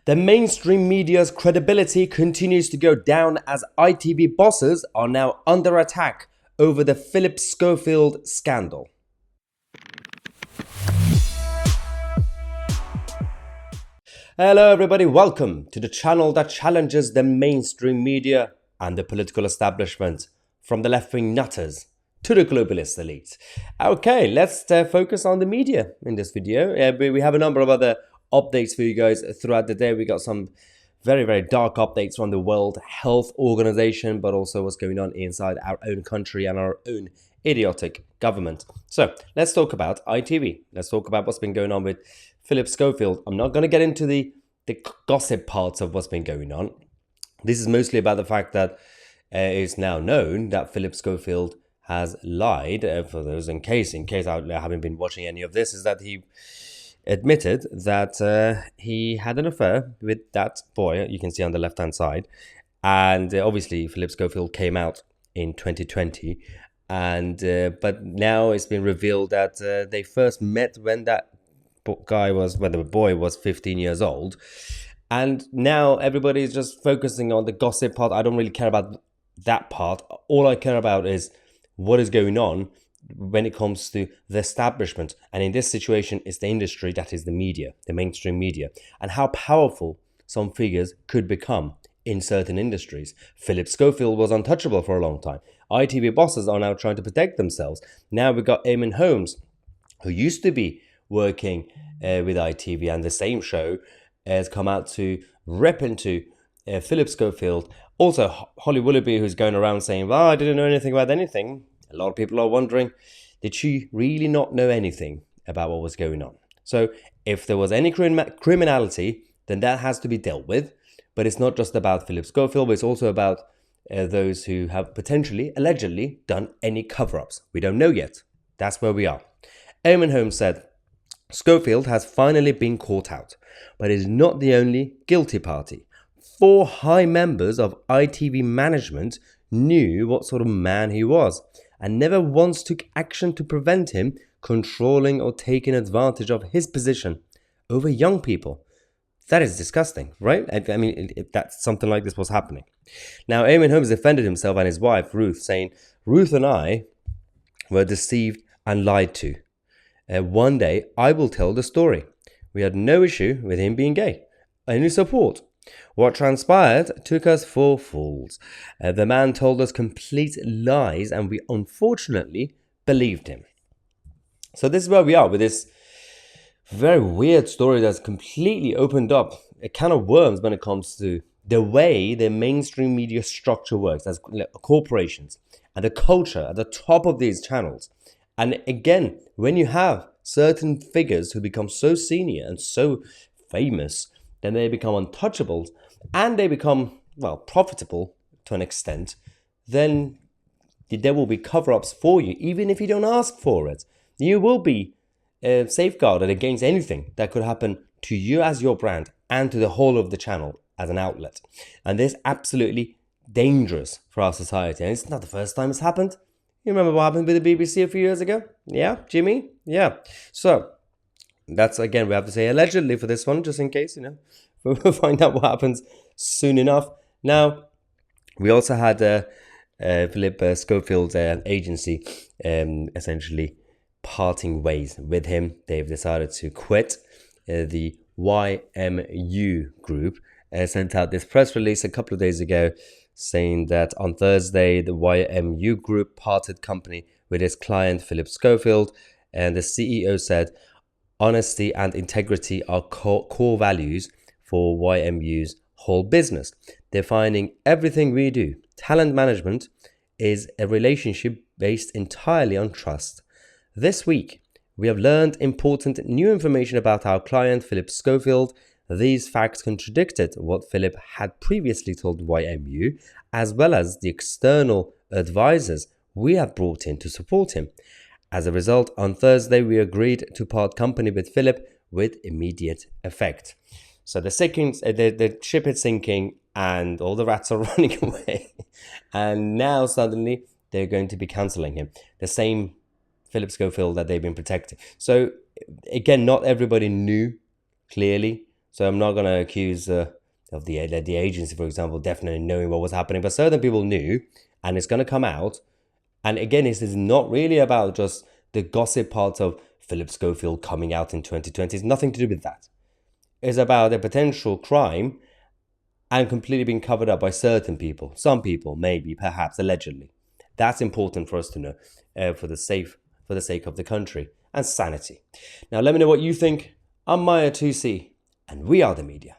The mainstream media's credibility continues to go down as ITV bosses are now under attack over the Phillip Schofield scandal. Hello everybody, welcome to the channel that challenges the mainstream media and the political establishment, from the left-wing nutters to the globalist elite. Okay, let's focus on the media in this video. We have a number of other updates for you guys throughout the day. We got some very dark updates from the World Health Organization, but also what's going on inside our own country and our own idiotic government. So let's talk about ITV. Let's talk about what's been going on with Phillip Schofield. I'm not going to get into the gossip parts of what's been going on. This is mostly about the fact that it's now known that Phillip Schofield has lied. For those in case I haven't been watching any of this, is that he admitted that he had an affair with that boy you can see on the left hand side, and obviously Phillip Schofield came out in 2020, and but now it's been revealed that they first met when the boy was 15 years old, and now everybody's just focusing on the gossip part. I don't really care about that part. All I care about is what is going on when it comes to the establishment, and in this situation it's the industry, that is the media, the mainstream media, and how powerful some figures could become in certain industries. Phillip Schofield was untouchable for a long time. ITV bosses are now trying to protect themselves. Now we've got Eamonn Holmes, who used to be working with ITV, and the same show has come out to rip into Phillip Schofield. Also Holly Willoughby, who's going around saying, well, I didn't know anything about anything. A lot of people are wondering, did she really not know anything about what was going on? So if there was any criminality, then that has to be dealt with. But it's not just about Phillip Schofield, but it's also about those who have potentially, allegedly, done any cover-ups. We don't know yet. That's where we are. Eamonn Holmes said, Schofield has finally been caught out, but is not the only guilty party. 4 high members of ITV management knew what sort of man he was, and never once took action to prevent him controlling or taking advantage of his position over young people. That is disgusting, right? I mean, if that's something like this was happening. Now, Eamonn Holmes defended himself and his wife, Ruth, saying, Ruth and I were deceived and lied to. One day, I will tell the story. We had no issue with him being gay. Only support. What transpired took us for fools. The man told us complete lies, and we unfortunately believed him. So this is where we are with this very weird story that's completely opened up a can of worms when it comes to the way the mainstream media structure works as corporations and the culture at the top of these channels. And again, when you have certain figures who become so senior and so famous, then they become untouchables and they become, well, profitable to an extent, then there will be cover-ups for you, even if you don't ask for it. You will be safeguarded against anything that could happen to you as your brand and to the whole of the channel as an outlet. And this is absolutely dangerous for our society. And it's not the first time it's happened. You remember what happened with the BBC a few years ago? Yeah, Jimmy? Yeah. So that's, again, we have to say allegedly for this one, just in case, we'll find out what happens soon enough. Now, we also had Phillip Schofield's agency essentially parting ways with him. They've decided to quit. The YMU group sent out this press release a couple of days ago saying that on Thursday, the YMU group parted company with its client, Phillip Schofield, and the CEO said, honesty and integrity are core values for YMU's whole business. Defining everything we do, talent management is a relationship based entirely on trust. This week, we have learned important new information about our client, Phillip Schofield. These facts contradicted what Phillip had previously told YMU, as well as the external advisors we have brought in to support him. As a result, on Thursday, we agreed to part company with Phillip with immediate effect. So the ship is sinking and all the rats are running away. And now suddenly they're going to be cancelling him. The same Phillip Schofield that they've been protecting. So again, not everybody knew clearly So I'm not going to accuse of the agency, for example, definitely knowing what was happening, but certain people knew, and it's going to come out. And again, this is not really about just the gossip part of Phillip Schofield coming out in 2020. It's nothing to do with that. It's about a potential crime and completely being covered up by certain people. Some people, maybe, perhaps, allegedly. That's important for us to know for the sake of the country and sanity. Now, let me know what you think. I'm Mahyar Tousi, and we are the media.